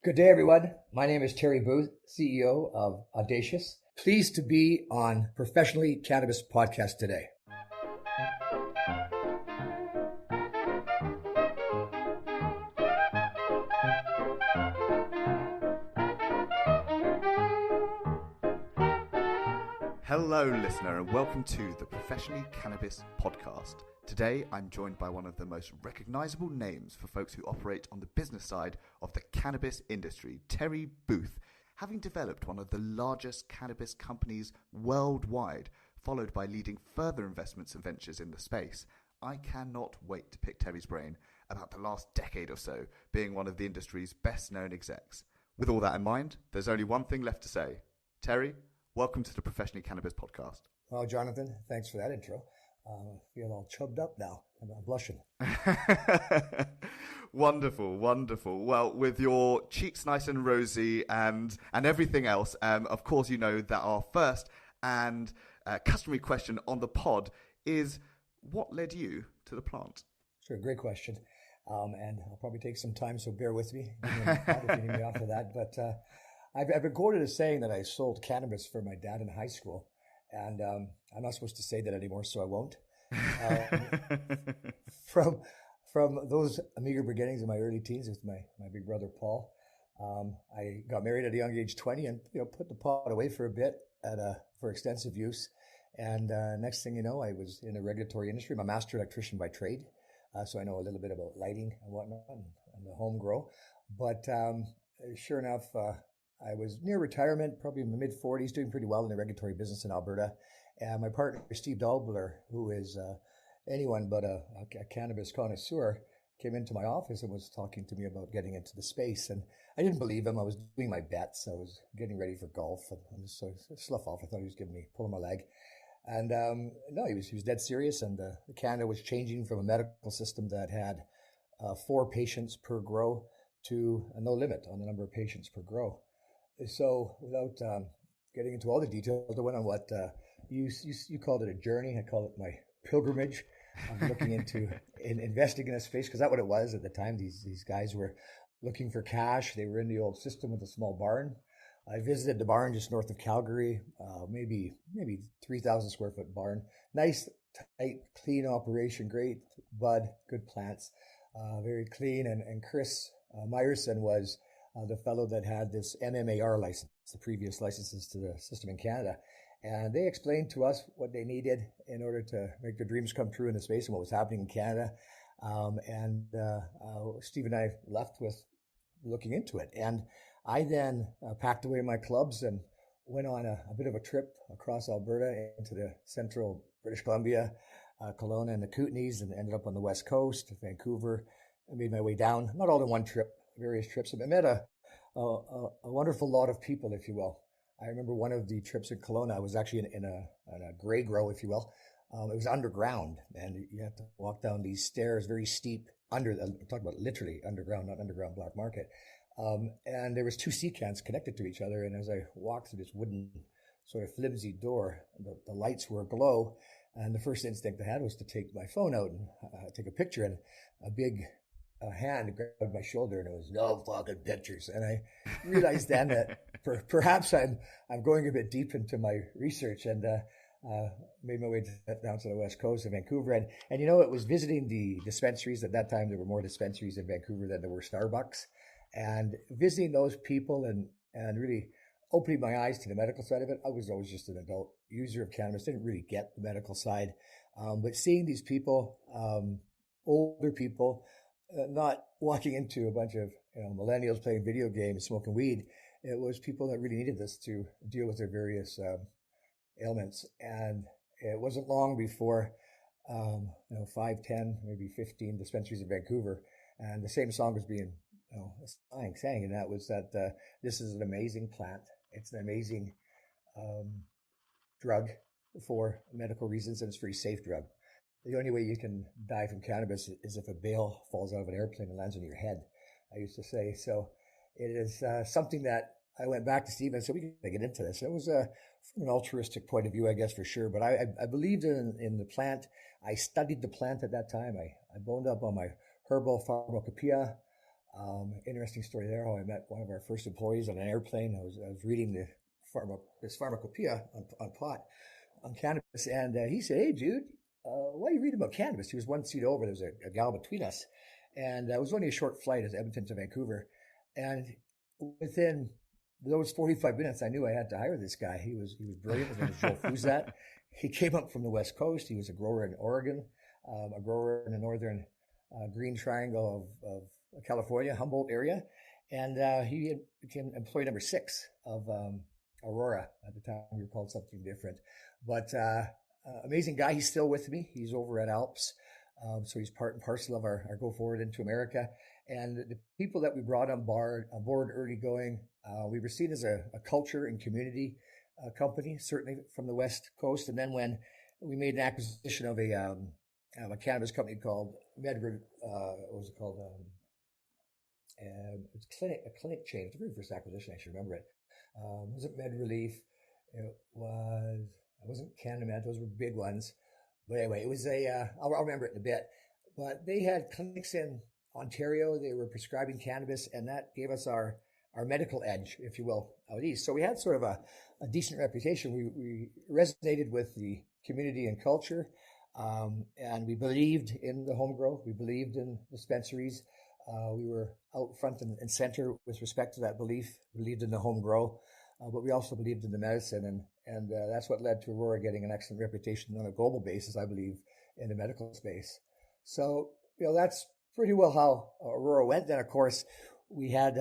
Good day, everyone. My name is Terry Booth, CEO of Audacious. Pleased to be on Professionally Cannabis Podcast today. Hello, listener, and welcome to the Professionally Cannabis Podcast. Today, I'm joined by one of the most recognisable names for folks who operate on the business side of the cannabis industry, Terry Booth. Having developed one of the largest cannabis companies worldwide, followed by leading further investments and ventures in the space, I cannot wait to pick Terry's brain about the last decade or so being one of the industry's best-known execs. With all that in mind, there's only one thing left to say. Terry, welcome to the Professionally Cannabis Podcast. Well, Jonathan, thanks for that intro. I feel all chubbed up now. I'm blushing. Wonderful, wonderful. Well, with your cheeks nice and rosy and everything else, of course, you know that our first and customary question on the pod is, what led you to the plant? Sure, great question. And I'll probably take some time, so bear with me if you need me off of that. But I've been quoted as saying that I sold cannabis for my dad in high school. And I'm not supposed to say that anymore, so I won't. From those meager beginnings in my early teens with my big brother Paul, I got married at a young age, 20, and put the pot away for a bit for extensive use. And next thing you know, I was in a regulatory industry. I'm a master electrician by trade, so I know a little bit about lighting and whatnot and the home grow. But sure enough, I was near retirement, probably in the mid-40s, doing pretty well in the regulatory business in Alberta. And my partner, Steve Dalbler, who is anyone but a cannabis connoisseur, came into my office and was talking to me about getting into the space. And I didn't believe him. I was doing my bets. I was getting ready for golf. And I just sort of slough off. I thought he was pulling my leg. And no, he was dead serious. And Canada was changing from a medical system that had 4 patients per grow to a no limit on the number of patients per grow. So without getting into all the details, I went on what you called it a journey. I call it my pilgrimage. I'm looking into investing in a space because that's what it was at the time. These guys were looking for cash. They were in the old system with a small barn. I visited the barn just north of Calgary, maybe 3,000 square foot barn. Nice, tight, clean operation, great bud, good plants, very clean. And Chris Meyerson was the fellow that had this MMAR license, the previous licenses to the system in Canada. And they explained to us what they needed in order to make their dreams come true in the space and what was happening in Canada. Steve and I left with looking into it. And I then packed away my clubs and went on a bit of a trip across Alberta into the central British Columbia, Kelowna and the Kootenays, and ended up on the west coast, Vancouver. I made my way down, not all in one trip, various trips. I met a wonderful lot of people, if you will. I remember one of the trips in Kelowna, I was actually in a gray grow, if you will. It was underground, and you have to walk down these stairs, very steep, I'm talking about literally underground, not underground black market. And there was 2 sea cans connected to each other, and as I walked through this wooden sort of flimsy door, the lights were aglow, and the first instinct I had was to take my phone out and take a picture, and a big hand grabbed my shoulder, and it was no fucking pictures. And I realized then that perhaps I'm going a bit deep into my research, and made my way down to the west coast of Vancouver. And it was visiting the dispensaries. At that time, there were more dispensaries in Vancouver than there were Starbucks. And visiting those people and really opening my eyes to the medical side of it. I was always just an adult user of cannabis, didn't really get the medical side. But seeing these people, older people, not walking into a bunch of millennials playing video games, smoking weed. It was people that really needed this to deal with their various ailments. And it wasn't long before 5, 10, maybe 15 dispensaries in Vancouver, and the same song was being sang, and that was that this is an amazing plant. It's an amazing drug for medical reasons, and it's a very safe drug. The only way you can die from cannabis is if a bale falls out of an airplane and lands on your head, I used to say. So it is something that I went back to Steve and said, we can get into this. It was from an altruistic point of view, I guess, for sure. But I believed in the plant. I studied the plant at that time. I boned up on my herbal pharmacopoeia. Interesting story there, how I met one of our first employees on an airplane. I was reading this pharmacopoeia on pot, on cannabis, and he said, "Hey, dude, why are you reading about cannabis?" He was one seat over. There was a gal between us, and it was only a short flight as Edmonton to Vancouver. And within those 45 minutes, I knew I had to hire this guy. He was brilliant. His name was Joe Fuzat. He came up from the West Coast. He was a grower in Oregon, a grower in the northern Green Triangle of California, Humboldt area. And he became employee number 6 of Aurora. At the time, we were called something different. But amazing guy. He's still with me. He's over at Alps. So he's part and parcel of our go forward into America. And the people that we brought on board early going, we were seen as a culture and community company, certainly from the West Coast. And then when we made an acquisition of a cannabis company called what was it called? It was a clinic chain. It was the very first acquisition. I should remember it. It wasn't Med Relief. It wasn't CanAmed. Those were big ones. But anyway, it was I'll remember it in a bit. But they had clinics in Ontario. They were prescribing cannabis, and that gave us our medical edge, if you will, out east. So we had sort of a decent reputation. We resonated with the community and culture, and we believed in the home grow. We believed in dispensaries. We were out front and center with respect to that belief. We believed in the home grow, but we also believed in the medicine, and that's what led to Aurora getting an excellent reputation on a global basis, I believe, in the medical space. So, that's pretty well how Aurora went. Then, of course, we had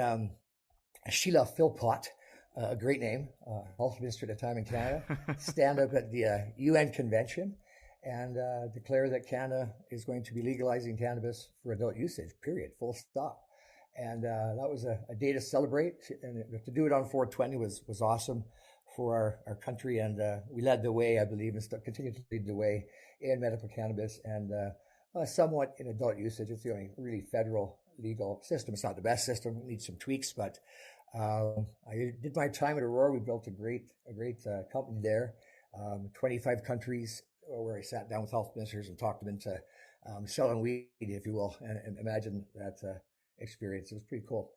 Sheila Philpott, a great name, health minister at the time in Canada, stand up at the UN convention and declare that Canada is going to be legalizing cannabis for adult usage, period, full stop. And that was a day to celebrate. And to do it on 420 was awesome for our country. And we led the way, I believe, and still continue to lead the way in medical cannabis and somewhat in adult usage. It's the only really federal legal system. It's not the best system. It needs some tweaks, but I did my time at Aurora. We built a great company there. 25 countries where I sat down with health ministers and talked them into selling weed, if you will, and imagine that experience. It was pretty cool.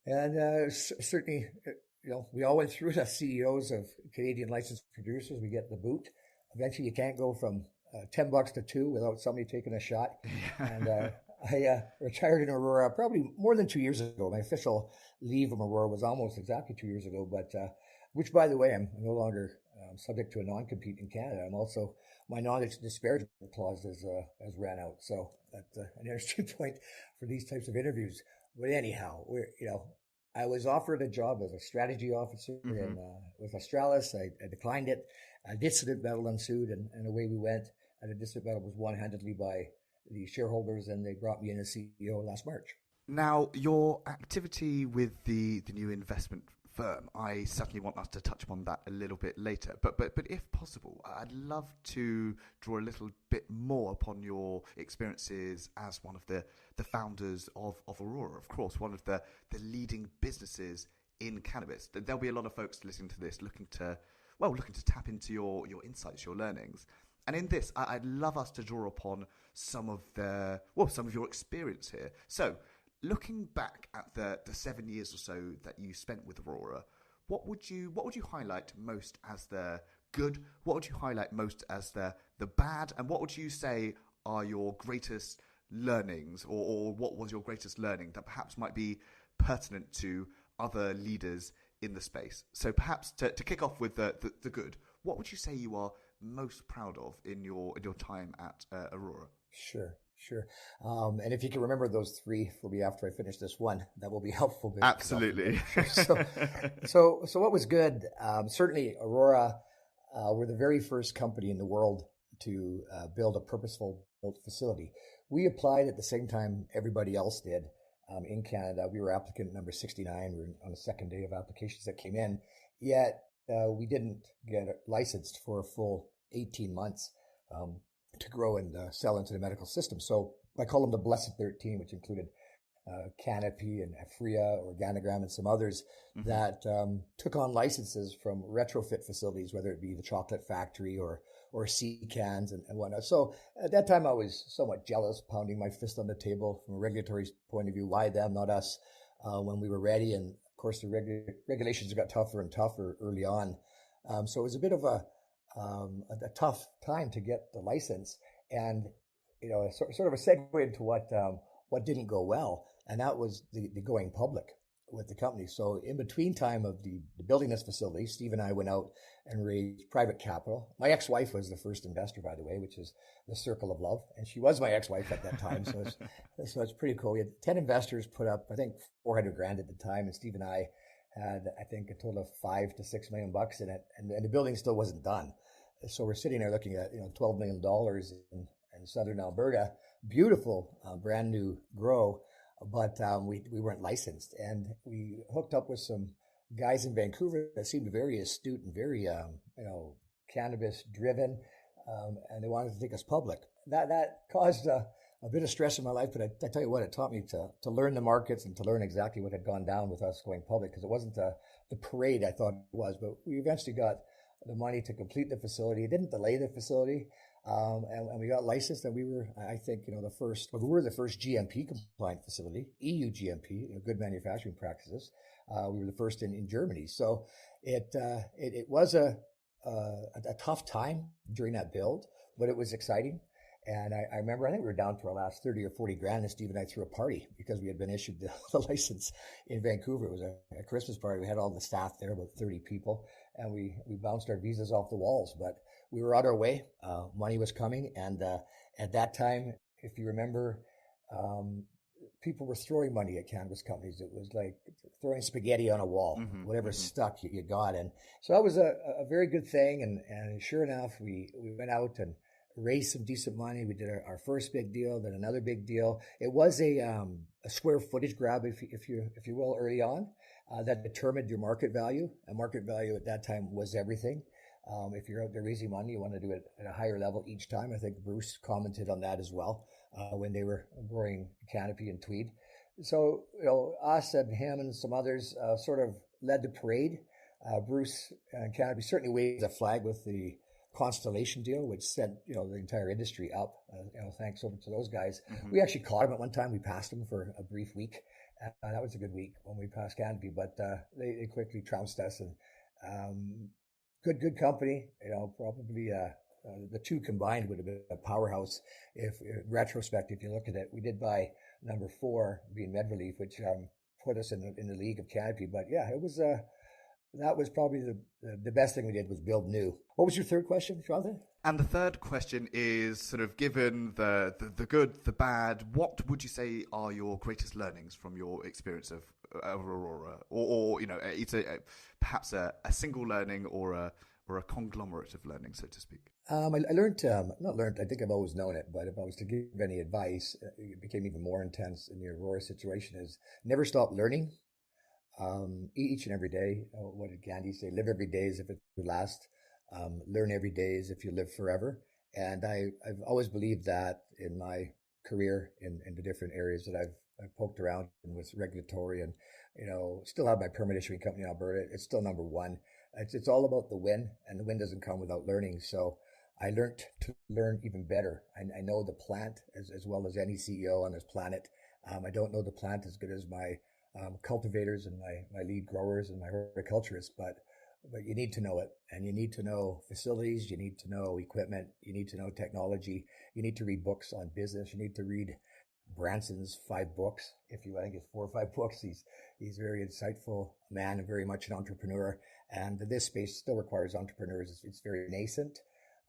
And certainly, we all went through it as CEOs of Canadian licensed producers. We get the boot. Eventually, you can't go from $10 to $2 without somebody taking a shot. And I retired in Aurora probably more than 2 years ago. My official leave from Aurora was almost exactly 2 years ago, but which, by the way, I'm no longer subject to a non-compete in Canada. I'm also, my non-disparagement clause has ran out. So that's an interesting point for these types of interviews. But anyhow, I was offered a job as a strategy officer with Australis. I declined it. A dissident battle ensued, and away we went. And the dissident battle was won handedly by the shareholders, and they brought me in as CEO last March. Now, your activity with the new investment firm, I certainly want us to touch upon that a little bit later. But if possible, I'd love to draw a little bit more upon your experiences as one of the founders of Aurora, of course, one of the leading businesses in cannabis. There'll be a lot of folks listening to this looking to tap into your insights, your learnings. And in this, I'd love us to draw upon some of your experience here. So, looking back at the 7 years or so that you spent with Aurora, what would you highlight most as the good? What would you highlight most as the bad? And what would you say are your greatest learnings, or what was your greatest learning that perhaps might be pertinent to other leaders in the space? So perhaps to kick off with the good, what would you say you are most proud of in your time at Aurora? Sure. And if you can remember those three for me after I finish this one, that will be helpful. Absolutely. So what was good? Certainly Aurora were the very first company in the world to build a purposeful built facility. We applied at the same time everybody else did in Canada. We were applicant number 69. We were on the second day of applications that came in, yet we didn't get licensed for a full 18 months to grow and sell into the medical system. So I call them the Blessed 13, which included Canopy and Afria, Organogram, and some others that took on licenses from retrofit facilities, whether it be the chocolate factory or or C cans and whatnot. So at that time, I was somewhat jealous, pounding my fist on the table from a regulatory point of view. Why them, not us? When we were ready, and of course, the regulations got tougher and tougher early on. So it was a bit of a tough time to get the license, and sort of a segue into what didn't go well, and that was the going public with the company. So in between time of the building this facility, Steve and I went out and raised private capital. My ex-wife was the first investor, by the way, which is the circle of love. And she was my ex-wife at that time. So it's pretty cool. We had 10 investors put up, I think, $400,000 at the time. And Steve and I had, I think, a total of $5 to $6 million in it. And the building still wasn't done. So we're sitting there looking at, $12 million in southern Alberta. Beautiful, brand new grow. But we weren't licensed, and we hooked up with some guys in Vancouver that seemed very astute and very cannabis driven, and they wanted to take us public. That caused a bit of stress in my life, but I tell you what, it taught me to learn the markets and to learn exactly what had gone down with us going public, because it wasn't the parade I thought it was. But we eventually got the money to complete the facility. It didn't delay the facility. And we got licensed, and we were, I think, we were the first GMP compliant facility, EU GMP, good manufacturing practices. We were the first in Germany. So it was a tough time during that build, but it was exciting. And I remember, I think we were down to our last 30 or 40 grand, and Steve and I threw a party because we had been issued the license in Vancouver. It was a Christmas party. We had all the staff there, about 30 people, and we bounced our visas off the walls. But we were on our way. Money was coming. And at that time, if you remember, people were throwing money at cannabis companies. It was like throwing spaghetti on a wall. Whatever stuck, you got. And so that was a very good thing. And sure enough, we went out and raised some decent money. We did our first big deal, then another big deal. It was a square footage grab, if you will, early on, that determined your market value. And market value at that time was everything. If you're out there raising money, you want to do it at a higher level each time. I think Bruce commented on that as well when they were growing Canopy and Tweed. So, us and him and some others sort of led the parade. Bruce and Canopy certainly waved a flag with the Constellation deal, which sent the entire industry up. Thanks over to those guys. We actually caught them at one time. We passed them for a brief week. That was a good week when we passed Canopy, but they quickly trounced us. And good company. Probably the two combined would have been a powerhouse. If in retrospect, if you look at it, we did buy number 4 being MedRelief, which put us in the league of Canopy. But yeah, it was that was probably the best thing we did was build new. What was your third question, Jonathan? And the third question is sort of, given the good, the bad, what would you say are your greatest learnings from your experience of Aurora, or it's perhaps a single learning or a conglomerate of learning, so to speak? I learned, not learned, I think I've always known it, but if I was to give any advice, it became even more intense in the Aurora situation, is never stop learning. Each and every day. What did Gandhi say? Live every day as if it would last. Learn every day as if you live forever. And I've always believed that in my career in the different areas that I've poked around with regulatory, and still have my permit issuing company in Alberta. It's still number one. It's all about the win, and the win doesn't come without learning. So I learned to learn even better. I know the plant as well as any CEO on this planet. I don't know the plant as good as my cultivators and my lead growers and my horticulturists, but you need to know it, and you need to know facilities, you need to know equipment, you need to know technology, you need to read books on business, you need to read Branson's 5 books, I think it's 4 or 5 books. He's a very insightful man and very much an entrepreneur, and this space still requires entrepreneurs. It's very nascent.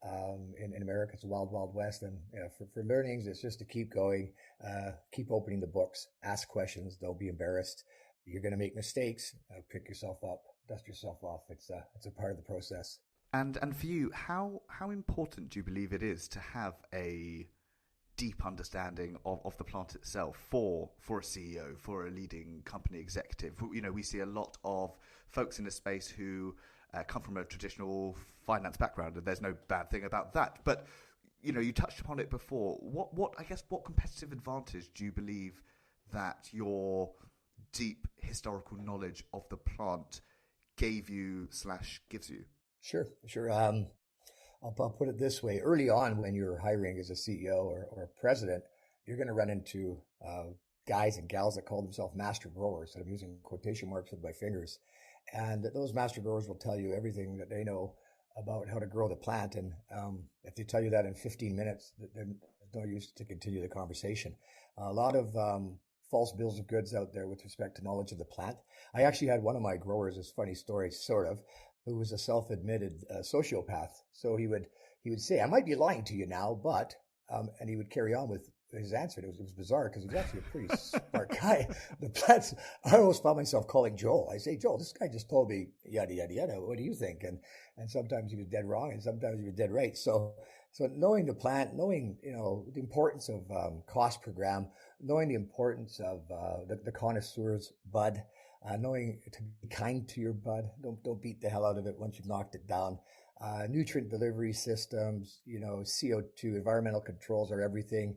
In America, it's a wild, wild west. And for learnings, it's just to keep going, keep opening the books, ask questions, don't be embarrassed. You're going to make mistakes, pick yourself up, dust yourself off. It's a part of the process. And for you, how important do you believe it is to have a deep understanding of the plant itself for a CEO, for a leading company executive? We see a lot of folks in this space who come from a traditional finance background, and there's no bad thing about that. But you touched upon it before. What competitive advantage do you believe that your deep historical knowledge of the plant gave you / gives you? Sure. I'll put it this way. Early on, when you're hiring as a CEO or a president, you're going to run into guys and gals that call themselves master growers. And I'm using quotation marks with my fingers. And those master growers will tell you everything that they know about how to grow the plant. And if they tell you that in 15 minutes, there's no use to continue the conversation. A lot of false bills of goods out there with respect to knowledge of the plant. I actually had one of my growers, this funny story, sort of, who was a self-admitted sociopath. So he would say, I might be lying to you now, but, and he would carry on with his answer. It was bizarre because he was actually a pretty smart guy. The plants, I almost found myself calling Joel. I say, Joel, this guy just told me yada, yada, yada. What do you think? And sometimes he was dead wrong and sometimes he was dead right. So knowing the plant, knowing, the importance of cost per gram, knowing the importance of the connoisseur's bud, knowing to be kind to your bud. Don't beat the hell out of it once you've knocked it down. Nutrient delivery systems, CO2, environmental controls are everything.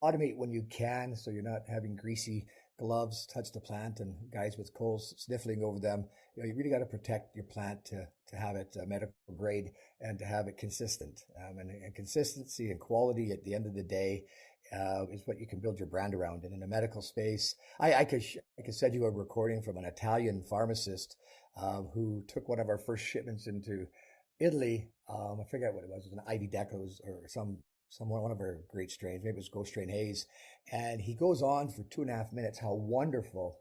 Automate when you can, so you're not having greasy gloves touch the plant and guys with coals sniffling over them. You really got to protect your plant to have it medical grade and to have it consistent. And consistency and quality at the end of the day is what you can build your brand around. And in the medical space, I could send you a recording from an Italian pharmacist who took one of our first shipments into Italy. I forget what it was an Ivy Decos or one of our great strains. Maybe it was Ghost Strain Haze. And he goes on for 2.5 minutes how wonderful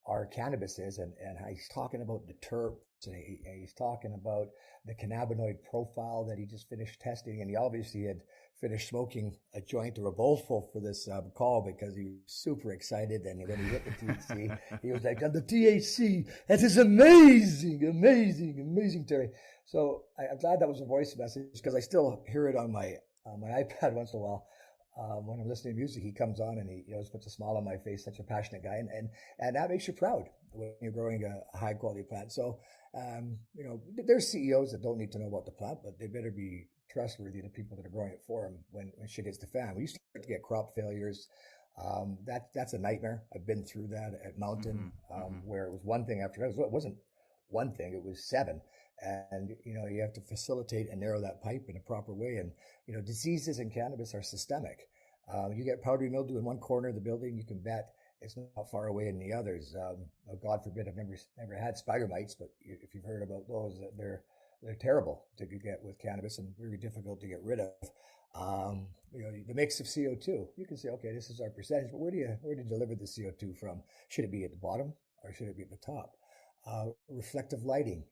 our cannabis is, and how he's talking about the terps, and he's talking about the cannabinoid profile that he just finished testing, and he obviously had finished smoking a joint or a bowlful for this call because he was super excited. And when he hit the THC, he was like, "And the THC, that is amazing, amazing, amazing, Terry." So I'm glad that was a voice message because I still hear it on my iPad once in a while. When I'm listening to music, he comes on and he always puts a smile on my face. Such a passionate guy, and that makes you proud when you're growing a high quality plant. So, there's CEOs that don't need to know about the plant, but they better be trustworthy to people that are growing it for them when shit hits the fan. We used to get crop failures. That's a nightmare. I've been through that at Mountain, where it was one thing after another. It wasn't one thing; it was 7. And, you have to facilitate and narrow that pipe in a proper way. And, diseases in cannabis are systemic. You get powdery mildew in one corner of the building, you can bet it's not far away in the others. God forbid, I've never had spider mites, but if you've heard about those, they're terrible to get with cannabis and very difficult to get rid of. The mix of CO2, you can say, okay, this is our percentage, but where do you deliver the CO2 from? Should it be at the bottom or should it be at the top? Reflective lighting,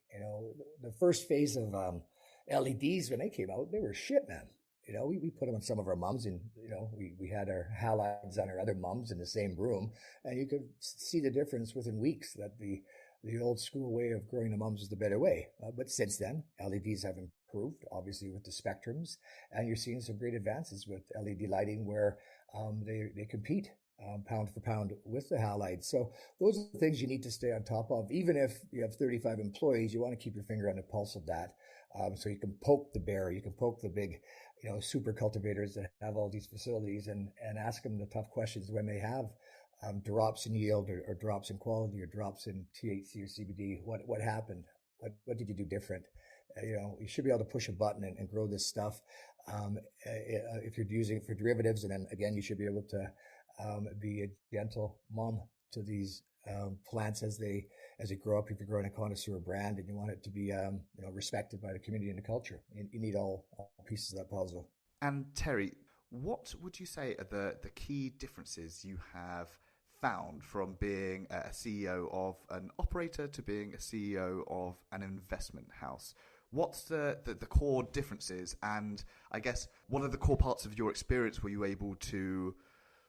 the first phase of LEDs when they came out, they were shit, man. We put them on some of our mums, and we had our halides on our other mums in the same room, and you could see the difference within weeks that the old school way of growing the mums is the better way. But since then, LEDs have improved, obviously with the spectrums, and you're seeing some great advances with LED lighting where they compete pound for pound with the halides. So those are the things you need to stay on top of. Even if you have 35 employees, you want to keep your finger on the pulse of that. So you can poke the bear, you can poke the big, super cultivators that have all these facilities and ask them the tough questions when they have drops in yield or drops in quality or drops in THC or CBD. What happened? What did you do different? You should be able to push a button and grow this stuff. If you're using it for derivatives, and then again, you should be able to be a gentle mom to these plants as they grow up. If you're growing a connoisseur brand and you want it to be respected by the community and the culture, you need all pieces of that puzzle. And Terry, what would you say are the key differences you have found from being a CEO of an operator to being a CEO of an investment house? What's the core differences? And I guess, what are the core parts of your experience were you able to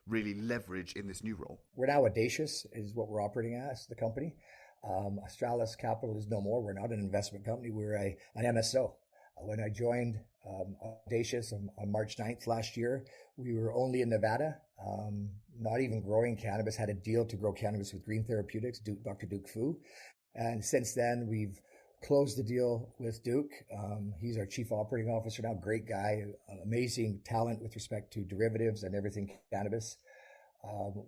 really leverage in this new role? We're now Audacious is what we're operating as, the company. Australis Capital is no more. We're not an investment company. We're an MSO. When I joined Audacious on March 9th last year, we were only in Nevada, not even growing cannabis, had a deal to grow cannabis with Green Therapeutics, Dr. Duke Fu. And since then, we've closed the deal with Duke. He's our chief operating officer now, great guy, amazing talent with respect to derivatives and everything cannabis.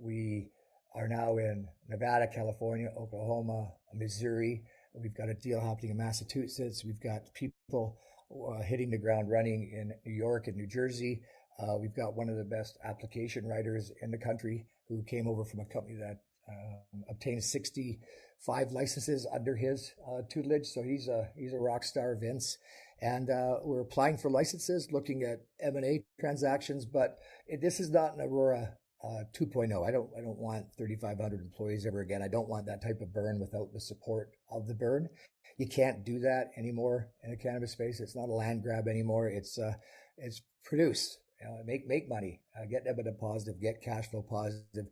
We are now in Nevada, California, Oklahoma, Missouri. We've got a deal happening in Massachusetts. We've got people hitting the ground running in New York and New Jersey. We've got one of the best application writers in the country who came over from a company that obtained 65 licenses under his tutelage. So he's a rock star, Vince. And we're applying for licenses, looking at M&A transactions. But this is not an Aurora 2.0. I don't want 3,500 employees ever again. I don't want that type of burn without the support of the burn. You can't do that anymore in the cannabis space. It's not a land grab anymore. It's produce, make money, get EBITDA positive, get cash flow positive,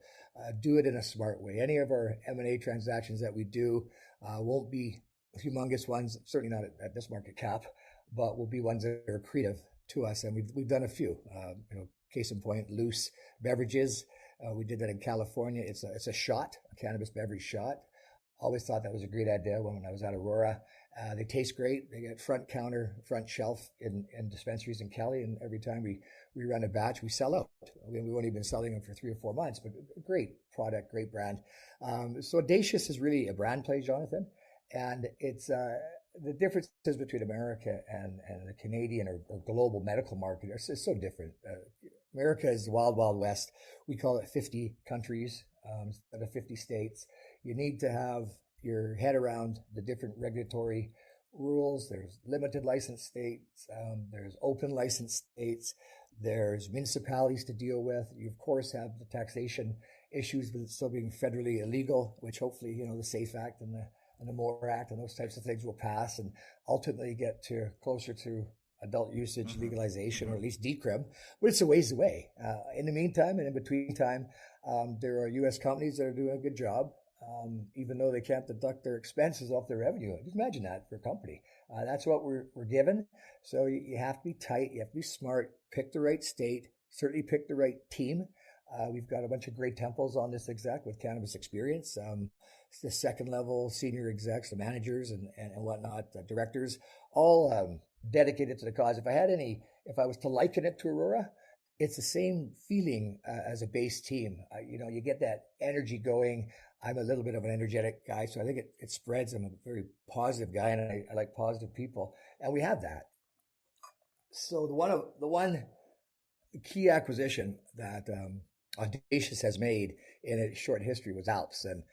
do it in a smart way. Any of our M&A transactions that we do won't be humongous ones, certainly not at this market cap, but will be ones that are accretive to us. And we've done a few, case in point, loose beverages. We did that in California. It's a shot, a cannabis beverage shot. Always thought that was a great idea when I was at Aurora. They taste great. They get front counter, front shelf in dispensaries in Cali. And every time we run a batch, we sell out. We've only been selling them for 3 or 4 months, but great product, great brand. So Audacious is really a brand play, Jonathan. And it's the differences between America and the Canadian or global medical market are so different. America is the wild, wild west. We call it 50 countries instead of 50 states. You need to have your head around the different regulatory rules. There's limited license states. There's open license states. There's municipalities to deal with. You, of course, have the taxation issues with it still being federally illegal, which hopefully, the SAFE Act and the MORE Act and those types of things will pass and ultimately get closer to adult usage legalization, or at least decrim, but it's a ways away. In the meantime and in between time, there are U.S. companies that are doing a good job, even though they can't deduct their expenses off their revenue. Just imagine that for a company. That's what we're given. So you have to be tight. You have to be smart. Pick the right state. Certainly pick the right team. We've got a bunch of great temples on this exec with cannabis experience. The second level senior execs, the managers and whatnot, the directors, all dedicated to the cause. If I was to liken it to Aurora, it's the same feeling as a base team. You get that energy going. I'm a little bit of an energetic guy, so I think it spreads. I'm a very positive guy, and I like positive people, and we have that. So the one key acquisition that Audacious has made in its short history was Alps, and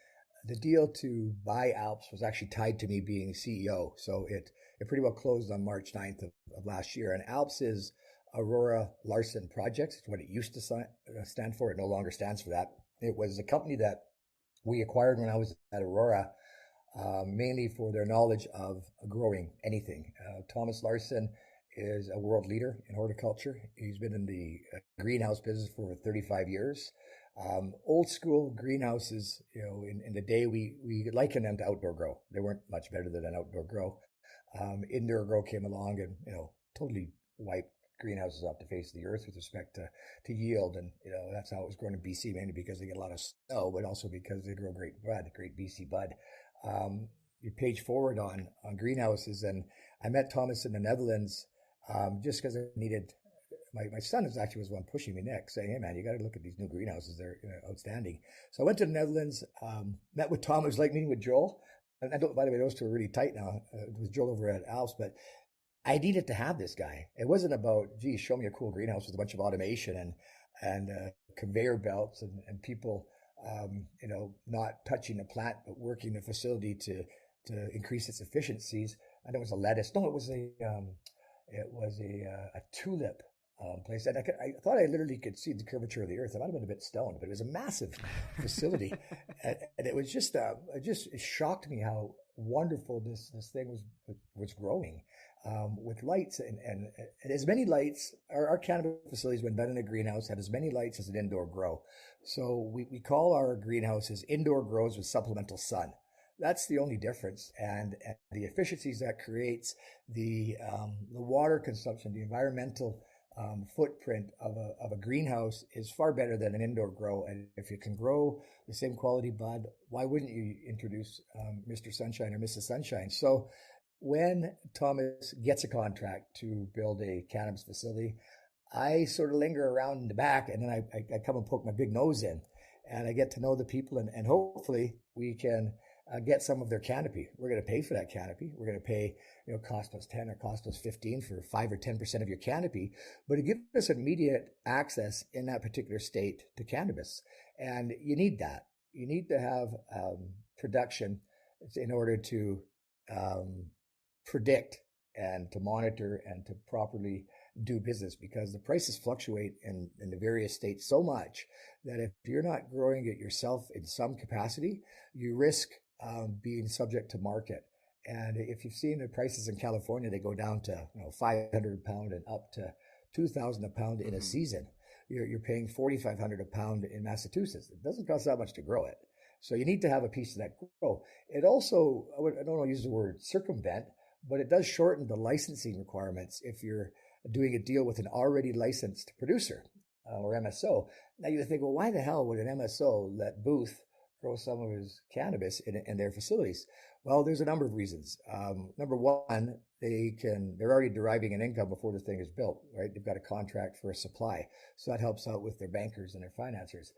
the deal to buy Alps was actually tied to me being CEO. So it pretty well closed on March 9th of last year. And Alps is Aurora Larson Projects. It's what it used to stand for. It no longer stands for that. It was a company that we acquired when I was at Aurora, mainly for their knowledge of growing anything. Thomas Larson is a world leader in horticulture. He's been in the greenhouse business for over 35 years. Old school greenhouses, in the day we liken them to outdoor grow. They weren't much better than an outdoor grow. Indoor grow came along and, totally wiped greenhouses off the face of the earth with respect to yield. And, that's how it was grown in BC, mainly because they get a lot of snow, but also because they grow great BC bud. You page forward on greenhouses, and I met Thomas in the Netherlands just because I needed. My son was one pushing me next, saying, "Hey man, you got to look at these new greenhouses. They're outstanding." So I went to the Netherlands, met with Tom. It was like meeting with Joel. And by the way, those two are really tight now. It was Joel over at Alps, but I needed to have this guy. It wasn't about, geez, show me a cool greenhouse with a bunch of automation and conveyor belts and people, not touching the plant but working the facility to increase its efficiencies. And it was a lettuce. No, it was a tulip place. And I thought I literally could see the curvature of the earth. I might have been a bit stoned, but it was a massive facility. and it was just, it shocked me how wonderful this thing was growing, with lights and as many lights. Our cannabis facilities, when done in a greenhouse, have as many lights as an indoor grow. So we call our greenhouses indoor grows with supplemental sun. That's the only difference, and the efficiencies that creates, the water consumption, the environmental footprint of a greenhouse is far better than an indoor grow. And if you can grow the same quality bud, why wouldn't you introduce Mr. Sunshine or Mrs. Sunshine? So when Thomas gets a contract to build a cannabis facility, I sort of linger around in the back, and then I come and poke my big nose in, and I get to know the people, and hopefully we can get some of their canopy. We're going to pay for that canopy. We're going to pay, cost us 10 or cost us 15 for 5 or 10% of your canopy, but it gives us immediate access in that particular state to cannabis. And you need that. You need to have production in order to predict and to monitor and to properly do business, because the prices fluctuate in the various states so much that if you're not growing it yourself in some capacity, you risk being subject to market. And if you've seen the prices in California, they go down to 500 a pound and up to 2,000 a pound in a season. You're paying 4,500 a pound in Massachusetts. It doesn't cost that much to grow it. So you need to have a piece of that grow. It also, I don't want to use the word circumvent, but it does shorten the licensing requirements if you're doing a deal with an already licensed producer or MSO. Now you think, well, why the hell would an MSO let Booth grow some of his cannabis in their facilities? Well, there's a number of reasons. Number one, they're already deriving an income before the thing is built, right? They've got a contract for a supply. So that helps out with their bankers and their financiers.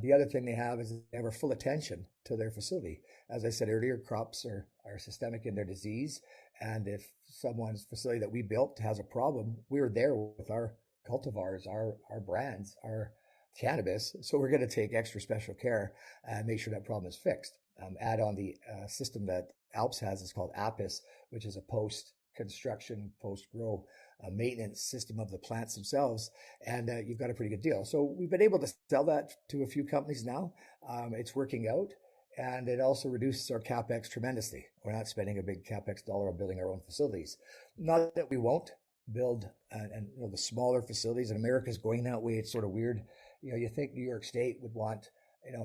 The other thing they have is they have full attention to their facility. As I said earlier, crops are systemic in their disease. And if someone's facility that we built has a problem, we're there with our cultivars, our brands, our cannabis. So we're going to take extra special care and make sure that problem is fixed. Add on the system that Alps has is called Apis, which is a post-construction, post-grow maintenance system of the plants themselves. And you've got a pretty good deal. So we've been able to sell that to a few companies now. It's working out. And it also reduces our CapEx tremendously. We're not spending a big CapEx dollar on building our own facilities. Not that we won't build and the smaller facilities. And America's going that way. It's sort of weird. You think New York State would want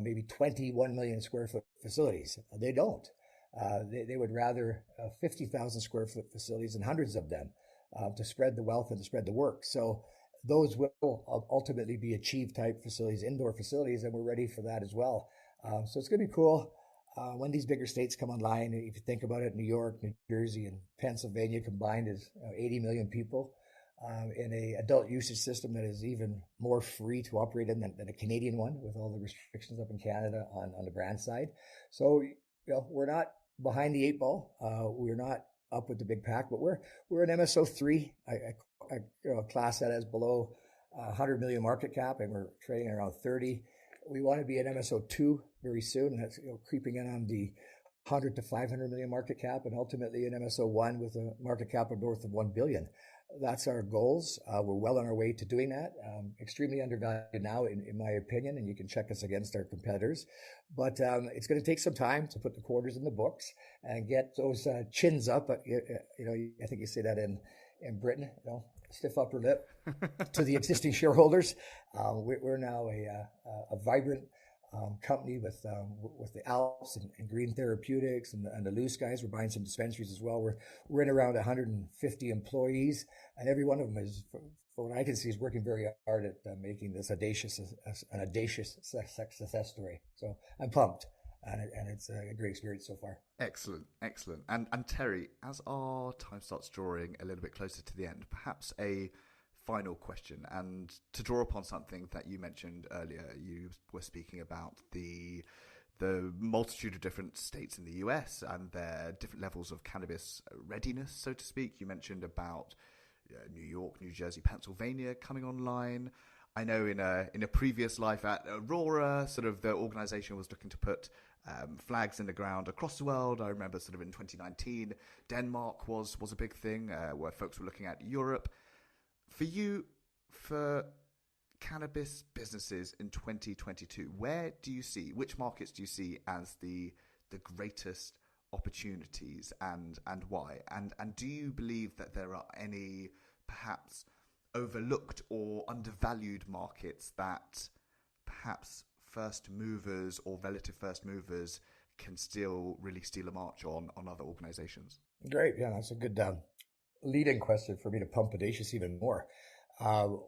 maybe 21 million square foot facilities. They don't. They would rather 50,000 square foot facilities and hundreds of them to spread the wealth and to spread the work. So those will ultimately be achieve type facilities, indoor facilities, and we're ready for that as well. So it's going to be cool when these bigger states come online. If you think about it, New York, New Jersey, and Pennsylvania combined is 80 million people in a adult usage system that is even more free to operate in than a Canadian one, with all the restrictions up in Canada on the brand side. So we're not behind the eight ball. We're not up with the big pack, but we're an MSO 3. I class that as below 100 million market cap, and we're trading around 30. We want to be an MSO 2 very soon, and that's creeping in on the 100 to 500 million market cap, and ultimately an MSO 1 with a market cap of north of 1 billion. That's our goals. We're well on our way to doing that. Extremely undervalued now, in my opinion, and you can check us against our competitors. But it's going to take some time to put the quarters in the books and get those chins up. I think you say that in Britain, stiff upper lip to the existing shareholders. We're now a vibrant company with the Alps and Green Therapeutics and the Loose guys. We're buying some dispensaries as well. We're in around 150 employees, and every one of them is, from what I can see, is working very hard at making this an audacious success story. So I'm pumped. And it's a great experience so far. Excellent. And Terry, as our time starts drawing a little bit closer to the end, perhaps a final question, and to draw upon something that you mentioned earlier. You were speaking about the multitude of different states in the US and their different levels of cannabis readiness, so to speak. You mentioned about New York, New Jersey, Pennsylvania coming online. I know in a previous life at Aurora, sort of the organization was looking to put flags in the ground across the world. I remember sort of in 2019, Denmark was a big thing where folks were looking at Europe. For you, for cannabis businesses in 2022, which markets do you see as the greatest opportunities, and why? And do you believe that there are any perhaps overlooked or undervalued markets that perhaps first movers or relative first movers can still really steal a march on other organizations? Great. Yeah, that's a good leading question for me to pump Audacious even more.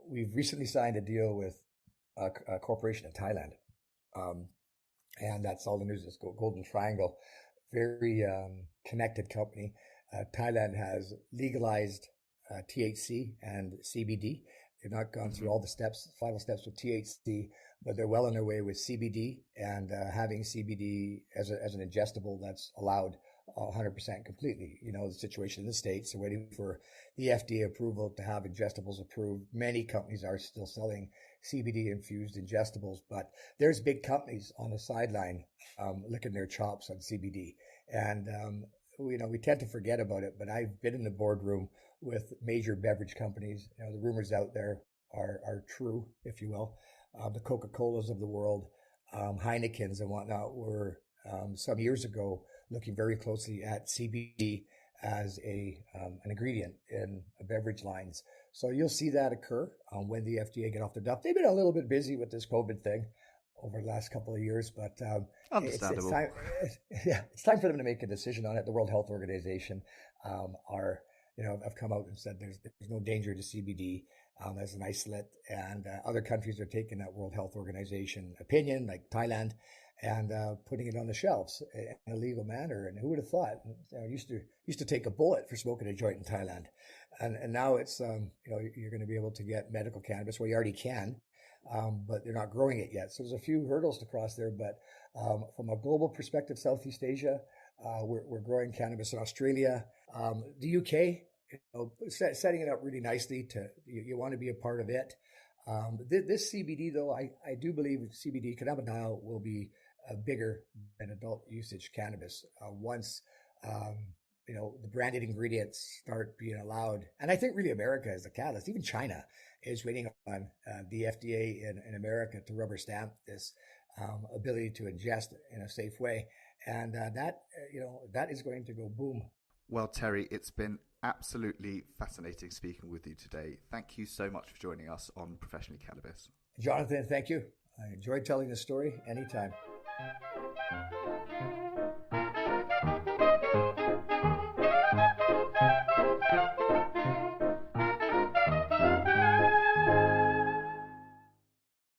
We've recently signed a deal with a corporation in Thailand. And that's all the news is Golden Triangle. Very connected company. Thailand has legalized THC and CBD. They've not gone through all the steps, final steps with THC, but they're well on their way with CBD and having CBD as an ingestible that's allowed 100% completely. You know, the situation in the States, they're waiting for the FDA approval to have ingestibles approved. Many companies are still selling CBD infused ingestibles, but there's big companies on the sideline licking their chops on CBD. And, we tend to forget about it, but I've been in the boardroom with major beverage companies. You know, the rumors out there are true, if you will. The Coca-Colas of the world, Heinekens and whatnot were some years ago looking very closely at CBD as an ingredient in beverage lines. So you'll see that occur when the FDA get off their duff. They've been a little bit busy with this COVID thing over the last couple of years, but understandable. It's time for them to make a decision on it. The World Health Organization have come out and said there's no danger to CBD as an isolate, and other countries are taking that World Health Organization opinion, like Thailand, and putting it on the shelves in a legal manner. And who would have thought? Used to take a bullet for smoking a joint in Thailand, and now it's you're going to be able to get medical cannabis. Well, you already can, but they're not growing it yet. So there's a few hurdles to cross there. But from a global perspective, Southeast Asia, we're growing cannabis in Australia, the UK. Setting it up really nicely you want to be a part of it. This CBD, though, I do believe CBD cannabidiol will be bigger than adult usage cannabis once the branded ingredients start being allowed. And I think really America is the catalyst. Even China is waiting on the FDA in America to rubber stamp this ability to ingest in a safe way, and that is going to go boom. Well, Terry, it's been absolutely fascinating speaking with you today. Thank you so much for joining us on Professionally Cannabis. Jonathan, thank you. I enjoyed telling this story anytime.